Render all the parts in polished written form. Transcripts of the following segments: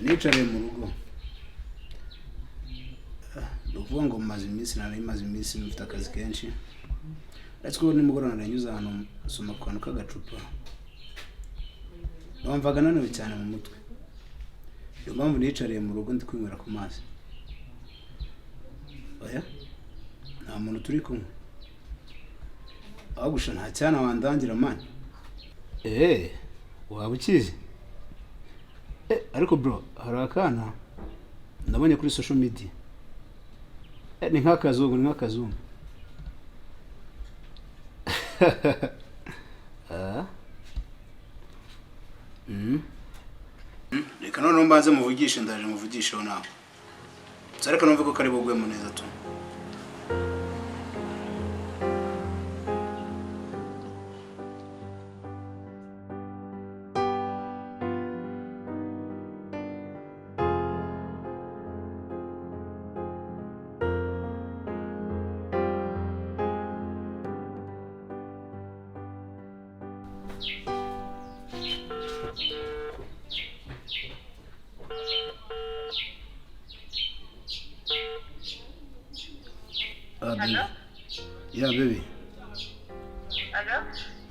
Nicare mu rugo. Nuvuga ngo maze iminsi mfite akazi kenshi. Ariko ubu nimugorana nanyuze ahantu soma kwanu kagacupa. Numvaga naniwe cyane mu mutwe. Niyo mpamvu nicariye mu rugo ndi kwinywera ku mazi. Oya? Nta muntu turi kumwe. Agusha nta cyana wandangira mani. Waba ukizi? Ariko bro, hari akana nabonye kuri social media. Ni nk'akazungu. Reka none mbanze muvugishe ndaje muvugisheho nawe. Zareka numve ko kari bugwemo neza tu. Baby. Yeah, baby.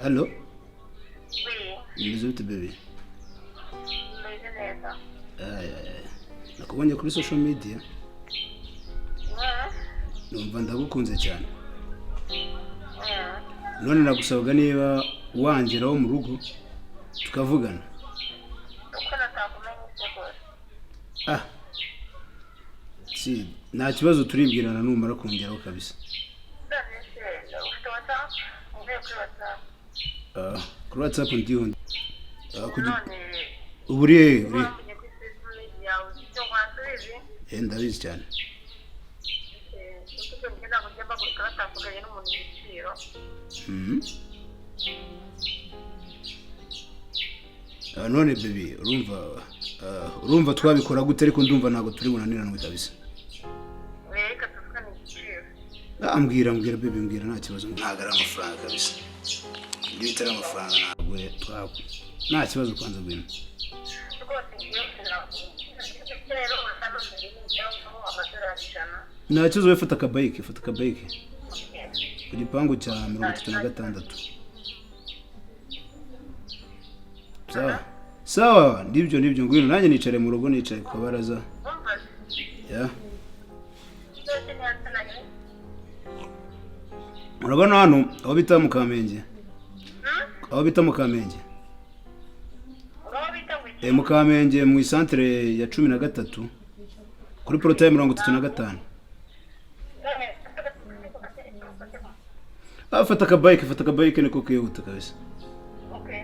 Hello? Oui. Meze ute baby? Meze neza. Nakubonye kuri social media. Numva ndagukunze cyane. None nagusabaga niba wangeraho mu rugo tukavugana. Uko natakumenye cyose. Si, nta kibazo turibwirana numara kongeraho kabisa. Kuri WhatsApp ndiho. Uburi. Ndabizi cyane. None baby, urumva twabikora gute ariko ndumva ntago turi bunaniranwe kabisa. Reka tufukane igiciro. Ambwira baby, mbwira nta kibazo. Ntagara amafaranga kabisa. Iyo itara amafaranga ntabwo twako. Nta kibazo kwanza gwino. Nta kibazo we fata akabayike. Ku gipangu cya 36. Sawa, ndibyo ngwino nanjye nicare mu rugo nicaye ku kabaraza. Ya. Urabona hano aho bita mu Kamenge. Mu Kamenge mu centre ya 13 kuri portail 35. Fata akabayike niko kihuta kabisa. Okay.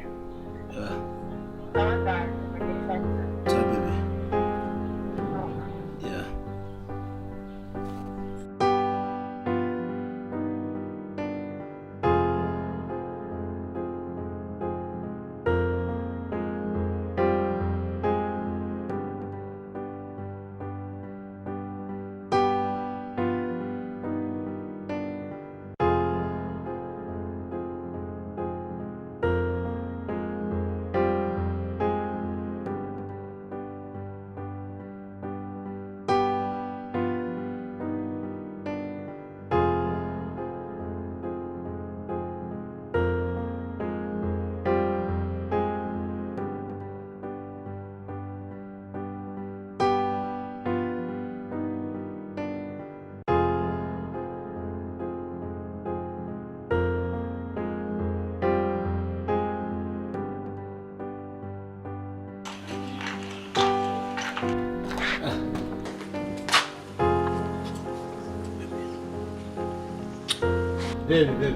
Baby.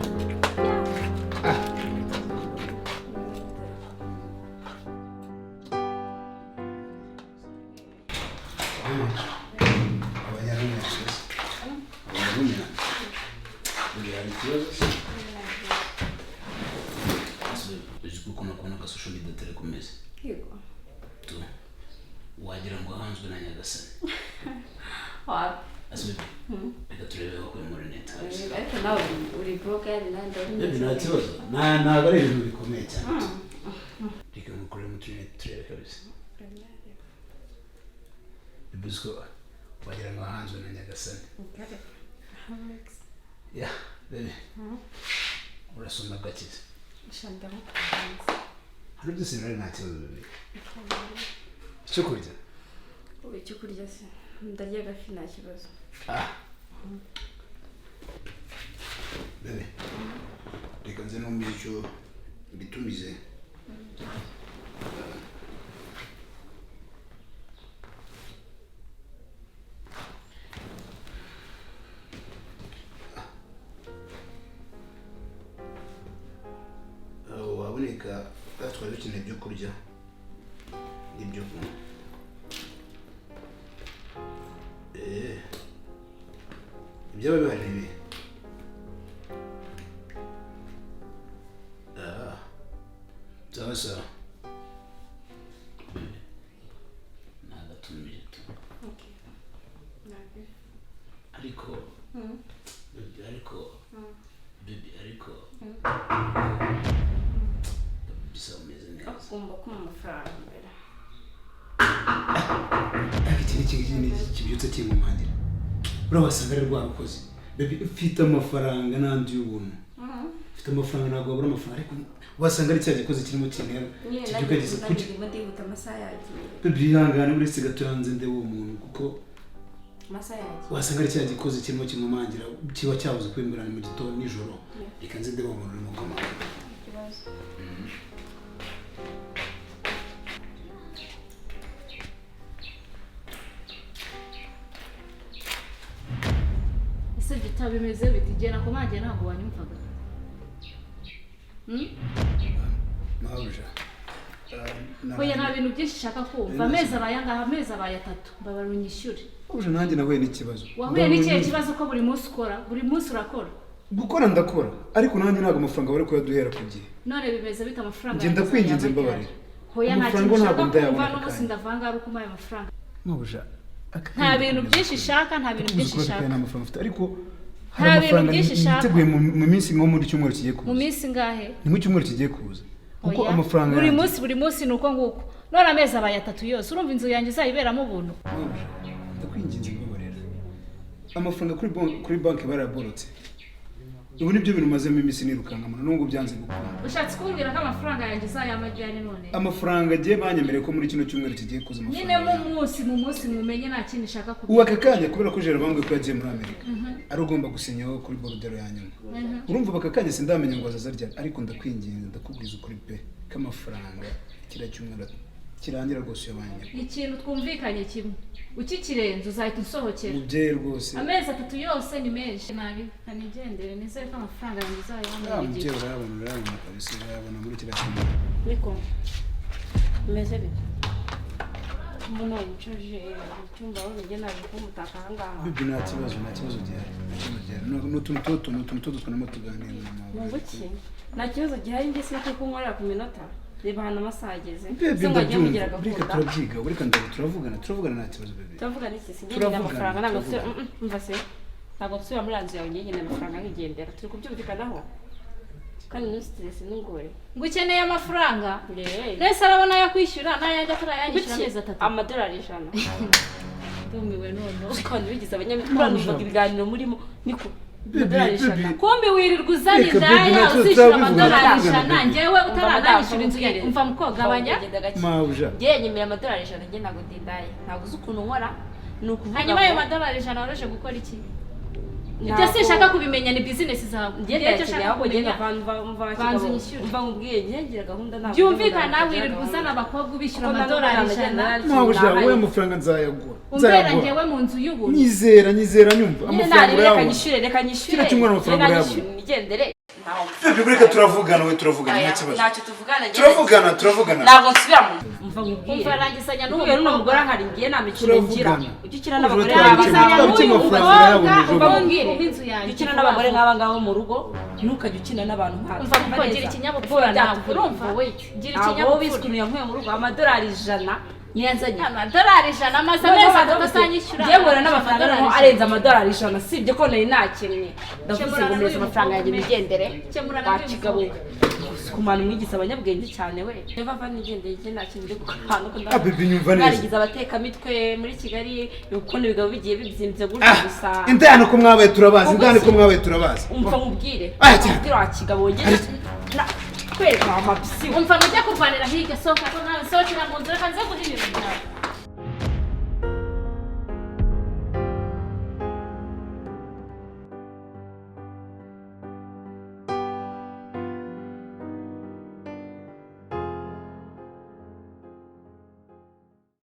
Asubire. Reka turebe ko muri net. Ariko nawe uri broker nande uri. Nta kibazo. Ntabwo ari ibintu bikomeye cyane. Reka mukore muri net turebe kabisa. Bibusko wagira ngo hanze na Nyagasani. Yeah, baby. Urasoma gakiza. Shandamo. Hari byose rero nta kibazo baby. Icyo kurya? Icyo kurya se. Ndarya gafi nta kibazo. Baby. Reka nze numva icyo bitumize. Waboneka twari dukeneye ibyo kurya n'ibyo kunywa. Ibyaba bihari ibi. Sawa sawa. Nagatumije tu. Okay. Nage. Ariko. Ariko. Bisa umeze neza. Agomba kuma amafaranga mbere. Iki kibyutse kimumangira. Urabasanga ari rwarukoze. Baby ufite amafaranga nandi y'ubuntu. Ufite amafaranga ntabwo wabura amafaranga ariko wasanga ari cya gikoze kirimo kinera. Kigukageza kuki. Ndibuta amasaha yagiye. Baby ihangane uretse gaturanze nde wo muntu kuko amasaha yagiye. Wasanga ari cya gikoze kirimo kimumangira kiba cyabuze kwimburana mu gitondo nijoro. Reka nze nde wo muntu urimo koma. Ikibazo. Ese bitabimeze bitigena ko maje ntabwo wanyumvaga. Mabuja. Hoya nta bintu byinshi shaka kumva. Amezi abayanga amezi abaye 3 babarunyishyure. Mabuja nanjye nahuye n'ikibazo. Wahuye n'ikihe kibazo ko buri munsi ukora? Buri munsi urakora? Gukora ndakora ariko nanjye ntabwo amafaranga bari kuyaduhera ku gihe. None bimeze bita amafaranga. Ngenda kwinginze mbabarira. Hoya nta kintu shaka kumva no musi ndavanga ari ukumaye amafaranga. Mabuja. Nta bintu byinshi shaka, nta bintu byinshi shaka. Ariko nta bintu byinshi shaka. Niteguye mu minsi nko muri cyumweru kigiye kuza. Mu minsi ngahe? Ni mu cyumweru kigiye kuza. Kuko amafaranga buri munsi nuko nguko. None amezi abaye 3 yose urumva inzu yanjye izayiberamo ubuntu. Ndakwinginze mbabarira. Amafaranga kuri banki baraborotse. Ubu nibyo bintu mazemo iminsi nirukanga mana nubwo byanze gukunda. Ushatse kumbwira ko amafaranga yanjye izayamajyane none? Amafaranga agiye banyemereye ko muri kino cyumweru kigiye kuza amafaranga. Nyine mu munsi mumenye nta kintu shaka kuba. Uwaka kanya kubera ko jera bambwe ko yagiye muri Amerika. Ari ugomba gusinyaho kuri border ya nyuma. Urumva bakakanya sindamenya ngo azazarya ariko ndakwinginze ndakubwiza ukuri pe k'amafaranga kira cyumweru kirangira rwose yabanye. Ikintu twumvikanye kimwe. Ukikirenze uzahita usohokera. Mubyeyi rwose. Amezi 3 yose ni menshi nabi. Kanigendere nizere ko amafaranga yanjye izayamara igihe. Mubyeyi urabona kabisa urabona muri kira cyumweru. Niko. Meze bite? Mbona ucuje cyumba aho njye naje kumutaka hangaha. Bibi nta kibazo gihari. N'utuntu twanamo tuganira na mama. Nguki. Nta kibazo gihari njye se kuko nkorera ku minota. Reba hano amasaha ageze. So ngajya mugira gahunda. Turabyiga, ureka turavugana nta kibazo bebe. Turavugana iki se? Njye amafaranga ntabwo mva se. Ntabwo tusubira muri anzu yawe njye amafaranga nkigendera. Turi kubyumvikanaho. Kandi no stress n'ingore. Ngo ukeneye amafaranga? Nese arabona yo kwishyura nayanjye atarayanyishyura amezi 3. Amadolari 100. Tumiwe none. Kandi bigize abanyamitwaro n'uvuga ibiganiro murimo niko. Amadolari 100. Kombe wirirwa uzana indaya uzishyura amadolari 100 njyewe utarananyishyura inzu yanjye. Umva mukogabanya. Mabuja. Njye nyemera amadolari 100 njye ntago ndindaye. Ntago uzi ukuntu nkora. Nukuvuga. Hanyuma ayo madolari 100 waraje gukora iki? Ibyo sinshaka kubimenya ni business zawe. Ngiye cyo shaka kumenya mva mubwiye ngira gahunda ntabwo. Byumvikana wirirwa uzana abakobwa ubishyura amadolari 100. Mabuja we amafaranga nzayagura. Umbera ngewe mu nzu y'ubuntu. Nyizera nyumva amafaranga yawe. Reka nyishyure. Kira cyumwana amafaranga yawe. Nigendere. Reka turavugana nta kibazo. Ntacyo tuvugana. Turavugana. Ntabwo nsubira mu mva mubwiye. Umva rangisanya n'uwo mugore ahari ngiye nta mikino ngira. Ugikira n'abagore ukina n'abagore nk'aba ngaho mu rugo ntukajya ukina n'abantu nk'abo. Umva kuko gira ikinyabupfura ntabwo urumva we. Gira ikinyabupfura. Wiskunuye nkuye mu rugo amadolari 100 nyanzanye amadolari 100 amasameza adatanyishyura yewe n'amafaranga no arenza amadolari 100 sibyo ko nari nakennye ndavuze ngo mureze amafaranga yanjye migendere bakigabo kumana umwigiza abanyabwenge cyane we neva va nigendeye je nakindi gukana ko ndarigiza abateka mitwe muri Kigali uko n'ibigabo bigiye bibyimbye gutyo gusa indano ko mwabaye turabazi indano ko mwabaye turabazi umva mubwire ati wakigabo ngiye kweka amapsi umva mujya kurwanira hirya soka ko nawe sokera mu nzira kanze guhirira